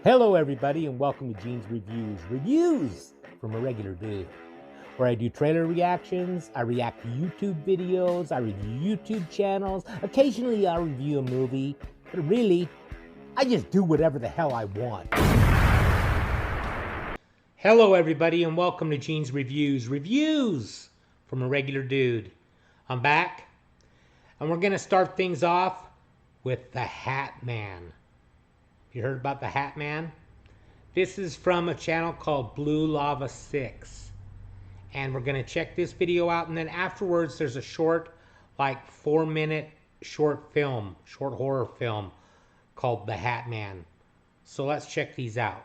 Hello everybody and welcome to Gene's Reviews from a regular dude, where I do trailer reactions, I react to YouTube videos, I review YouTube channels, occasionally I'll review a movie, but really, I just do whatever the hell I want. Hello everybody and welcome to Gene's Reviews from a regular dude. I'm back, and we're gonna start things off with the Hat Man. You heard about the Hat Man? This is from a channel called Blue Lava 6. And we're going to check this video out. And then afterwards, there's a short, like 4-minute short horror film called The Hat Man. So let's check these out.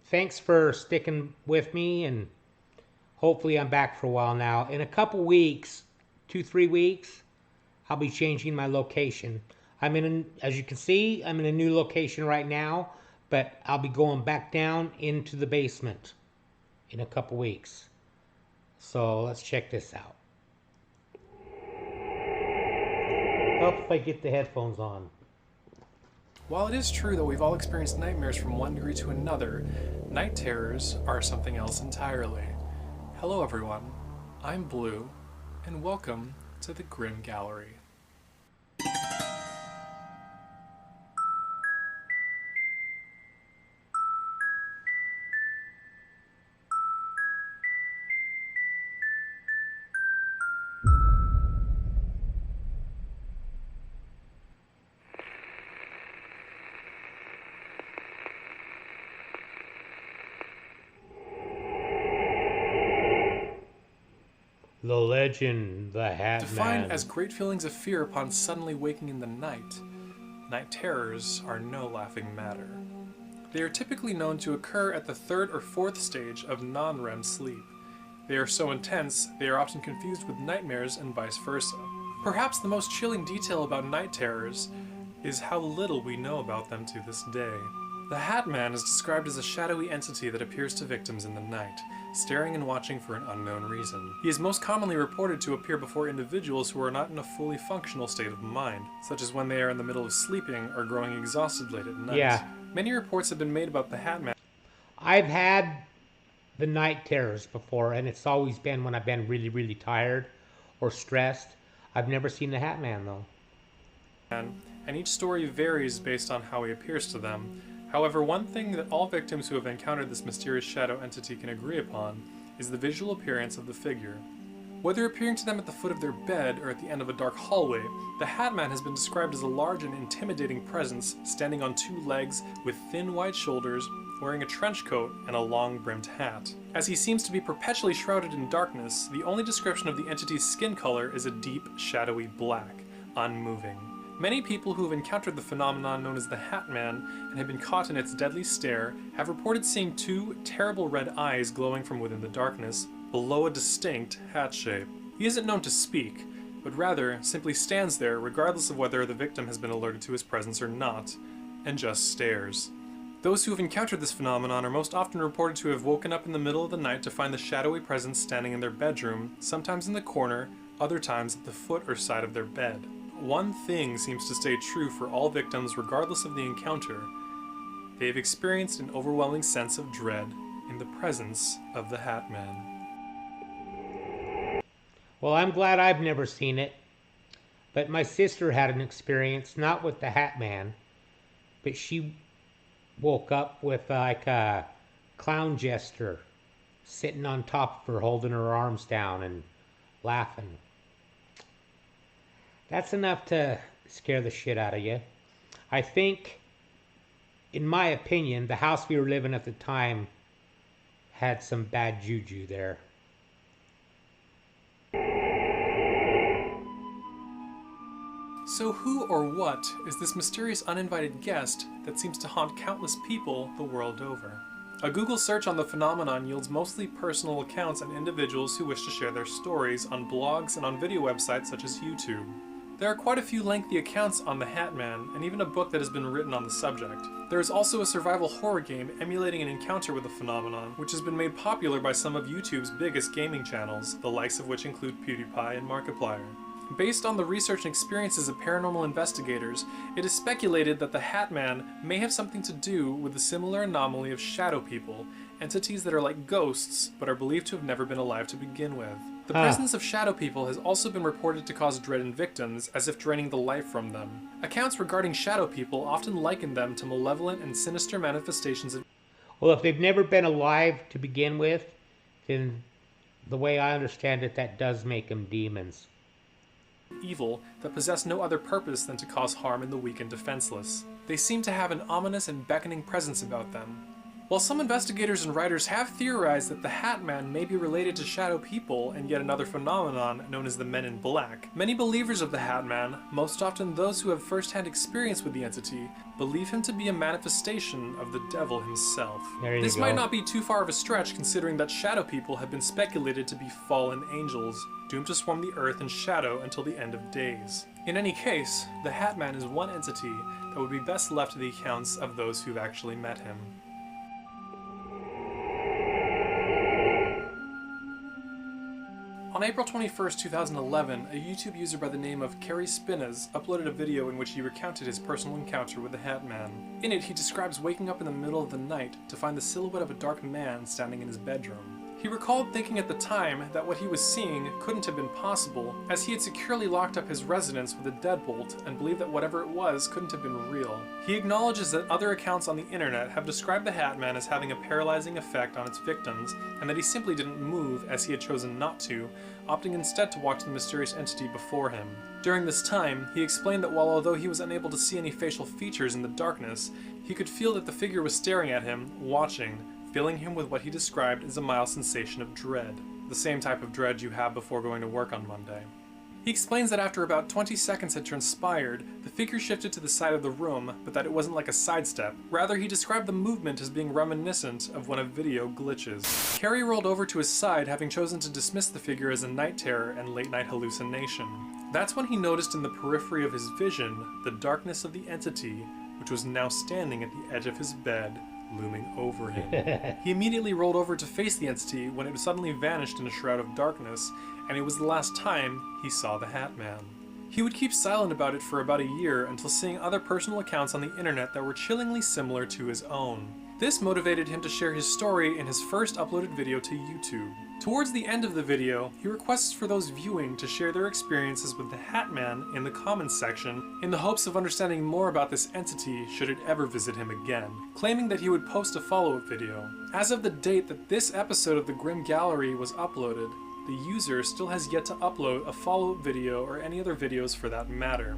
Thanks for sticking with me. And hopefully I'm back for a while now. In a couple weeks, 2-3 weeks, I'll be changing my location. As you can see, I'm in a new location right now, but I'll be going back down into the basement in a couple weeks. So let's check this out. Hope if I get the headphones on. While it is true that we've all experienced nightmares from one degree to another, night terrors are something else entirely. Hello everyone, I'm Blue, and welcome to the Grim Gallery. The legend, the Hat Defined Man. as great feelings of fear upon suddenly waking in the night, night terrors are no laughing matter. They are typically known to occur at the third or fourth stage of non-REM sleep. They are so intense, they are often confused with nightmares and vice versa. Perhaps the most chilling detail about night terrors is how little we know about them to this day. The Hat Man is described as a shadowy entity that appears to victims in the night, staring and watching for an unknown reason. He is most commonly reported to appear before individuals who are not in a fully functional state of mind, such as when they are in the middle of sleeping or growing exhausted late at night. Yeah. Many reports have been made about the Hat Man. I've had the night terrors before, and it's always been when I've been really, really tired or stressed. I've never seen the Hat Man, though. And each story varies based on how he appears to them. However, one thing that all victims who have encountered this mysterious shadow entity can agree upon is the visual appearance of the figure. Whether appearing to them at the foot of their bed or at the end of a dark hallway, the Hat Man has been described as a large and intimidating presence, standing on two legs with thin white shoulders, wearing a trench coat and a long-brimmed hat. As he seems to be perpetually shrouded in darkness, the only description of the entity's skin color is a deep, shadowy black, unmoving. Many people who have encountered the phenomenon known as the Hat Man and have been caught in its deadly stare have reported seeing two terrible red eyes glowing from within the darkness, below a distinct hat shape. He isn't known to speak, but rather simply stands there regardless of whether the victim has been alerted to his presence or not, and just stares. Those who have encountered this phenomenon are most often reported to have woken up in the middle of the night to find the shadowy presence standing in their bedroom, sometimes in the corner, other times at the foot or side of their bed. One thing seems to stay true for all victims regardless of the encounter. They have experienced an overwhelming sense of dread in the presence of the Hat Man. Well, I'm glad I've never seen it. But my sister had an experience, not with the Hat Man, but she woke up with like a clown jester sitting on top of her, holding her arms down and laughing. That's enough to scare the shit out of you. I think, in my opinion, the house we were living at the time had some bad juju there. So who or what is this mysterious uninvited guest that seems to haunt countless people the world over? A Google search on the phenomenon yields mostly personal accounts and individuals who wish to share their stories on blogs and on video websites such as YouTube. There are quite a few lengthy accounts on the Hat Man, and even a book that has been written on the subject. There is also a survival horror game emulating an encounter with the phenomenon, which has been made popular by some of YouTube's biggest gaming channels, the likes of which include PewDiePie and Markiplier. Based on the research and experiences of paranormal investigators, it is speculated that the Hat Man may have something to do with the similar anomaly of shadow people, entities that are like ghosts but are believed to have never been alive to begin with. The presence of shadow people has also been reported to cause dread in victims, as if draining the life from them. Accounts regarding shadow people often liken them to malevolent and sinister manifestations of... Well, if they've never been alive to begin with, then the way I understand it, that does make them demons. Evil that possess no other purpose than to cause harm in the weak and defenseless. They seem to have an ominous and beckoning presence about them. While some investigators and writers have theorized that the Hat Man may be related to shadow people and yet another phenomenon known as the Men in Black, many believers of the Hat Man, most often those who have first-hand experience with the entity, believe him to be a manifestation of the devil himself. This might not be too far of a stretch, considering that shadow people have been speculated to be fallen angels, doomed to swarm the earth in shadow until the end of days. In any case, the Hat Man is one entity that would be best left to the accounts of those who've actually met him. On April 21st, 2011, a YouTube user by the name of Kerry Spinnez uploaded a video in which he recounted his personal encounter with the Hat Man. In it, he describes waking up in the middle of the night to find the silhouette of a dark man standing in his bedroom. He recalled thinking at the time that what he was seeing couldn't have been possible, as he had securely locked up his residence with a deadbolt and believed that whatever it was couldn't have been real. He acknowledges that other accounts on the internet have described the Hat Man as having a paralyzing effect on its victims, and that he simply didn't move as he had chosen not to, opting instead to walk to the mysterious entity before him. During this time, he explained that although he was unable to see any facial features in the darkness, he could feel that the figure was staring at him, watching, filling him with what he described as a mild sensation of dread, the same type of dread you have before going to work on Monday. He explains that after about 20 seconds had transpired, the figure shifted to the side of the room, but that it wasn't like a sidestep. Rather, he described the movement as being reminiscent of when a video glitches. Kerry rolled over to his side, having chosen to dismiss the figure as a night terror and late-night hallucination. That's when he noticed in the periphery of his vision the darkness of the entity, which was now standing at the edge of his bed, looming over him. He immediately rolled over to face the entity when it suddenly vanished in a shroud of darkness, and it was the last time he saw the Hat Man. He would keep silent about it for about a year until seeing other personal accounts on the internet that were chillingly similar to his own. This motivated him to share his story in his first uploaded video to YouTube. Towards the end of the video, he requests for those viewing to share their experiences with the Hat Man in the comments section in the hopes of understanding more about this entity should it ever visit him again, claiming that he would post a follow-up video. As of the date that this episode of the Grim Gallery was uploaded, the user still has yet to upload a follow-up video or any other videos for that matter.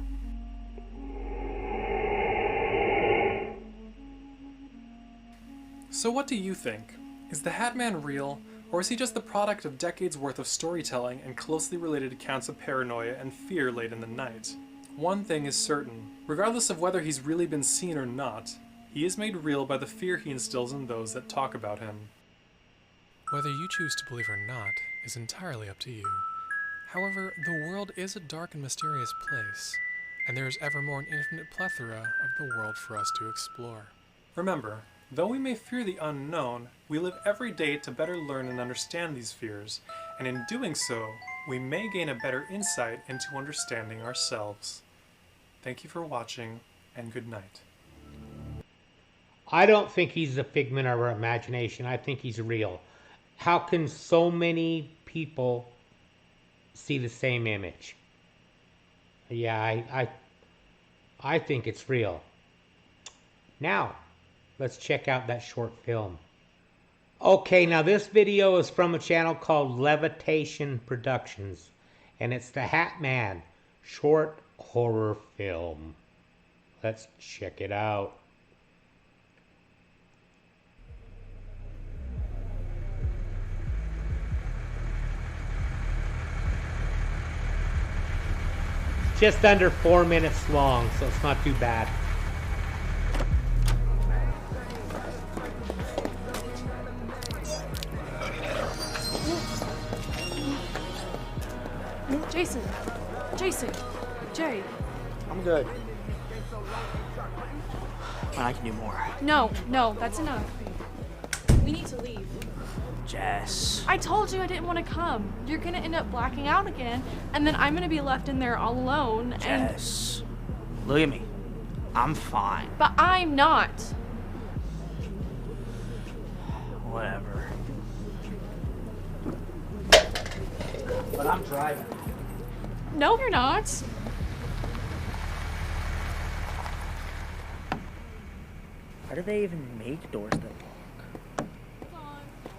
So what do you think? Is the Hat Man real? Or is he just the product of decades worth of storytelling and closely related accounts of paranoia and fear late in the night? One thing is certain. Regardless of whether he's really been seen or not, he is made real by the fear he instills in those that talk about him. Whether you choose to believe or not is entirely up to you. However, the world is a dark and mysterious place, and there is evermore an infinite plethora of the world for us to explore. Remember, though we may fear the unknown, we live every day to better learn and understand these fears, and in doing so, we may gain a better insight into understanding ourselves. Thank you for watching, and good night. I don't think he's a figment of our imagination. I think he's real. How can so many people see the same image? Yeah, I think it's real. Now, let's check out that short film. Okay, now this video is from a channel called Levitation Productions, and it's the Hat Man short horror film. Let's check it out. Just under 4 minutes long, so it's not too bad. Jason, Jay. I'm good. But I can do more. No, that's enough. We need to leave. Jess. I told you I didn't want to come. You're gonna end up blacking out again, and then I'm gonna be left in there all alone. Jess. Look at me. I'm fine. But I'm not. Whatever. But I'm driving. No, you're not. How do they even make doors that lock?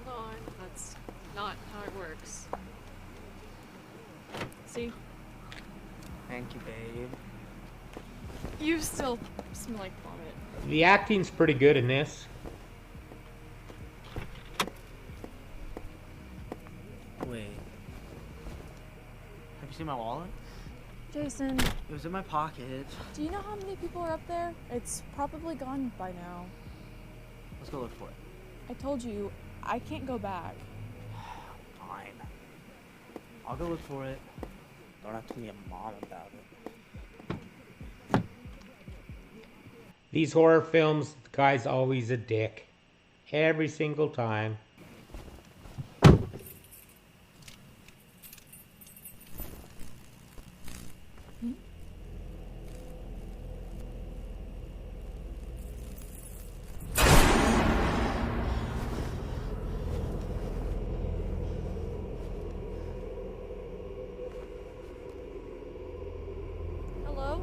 Hold on. That's not how it works. See? Thank you, babe. You still smell like vomit. The acting's pretty good in this. Wait. Have you seen my wallet? Jason, It was in my pocket. do you know how many people are up there? It's probably gone by now. Let's go look for it. I told you, I can't go back. Fine. I'll go look for it. Don't have to be a mom about it. These horror films, the guy's always a dick. Every single time. Hello?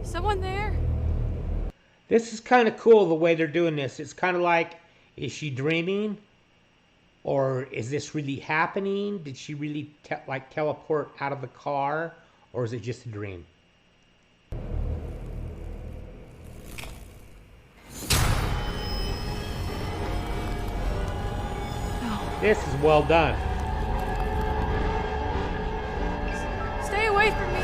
Someone there? This is kind of cool the way they're doing this. It's kind of like, is she dreaming? Or is this really happening? Did she really teleport out of the car? Or is it just a dream? This is well done. Stay away from me!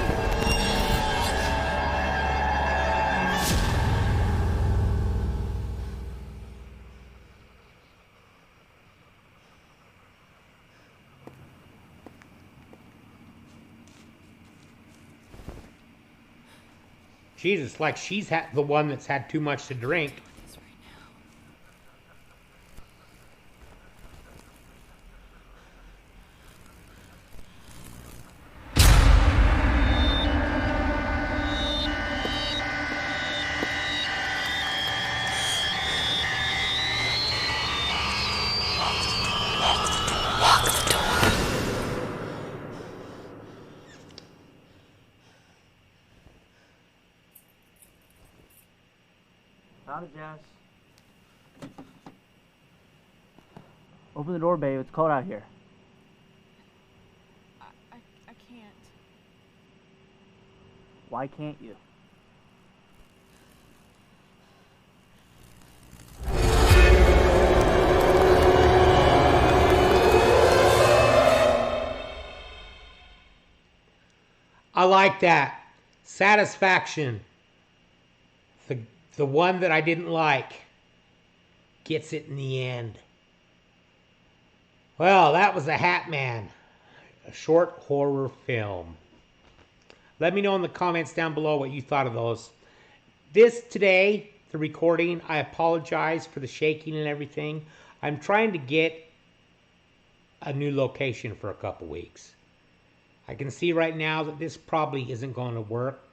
Jesus, like she's the one that's had too much to drink. Found it, Jess. Open the door, babe. It's cold out here. I can't. Why can't you? I like that. Satisfaction. The one that I didn't like gets it in the end. Well, that was The Hat Man, a short horror film. Let me know in the comments down below what you thought of those. This today, the recording, I apologize for the shaking and everything. I'm trying to get a new location for a couple weeks. I can see right now that this probably isn't going to work.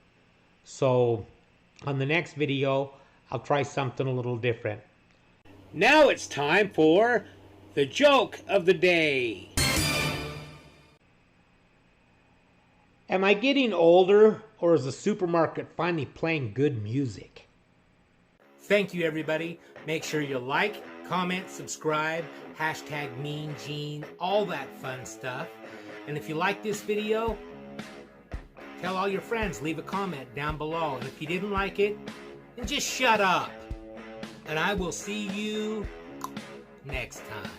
So on the next video, I'll try something a little different. Now it's time for the joke of the day. Am I getting older, or is the supermarket finally playing good music? Thank you, everybody. Make sure you like, comment, subscribe, hashtag Mean Gene, all that fun stuff. And if you like this video, tell all your friends, leave a comment down below. And if you didn't like it, then just shut up. And I will see you next time.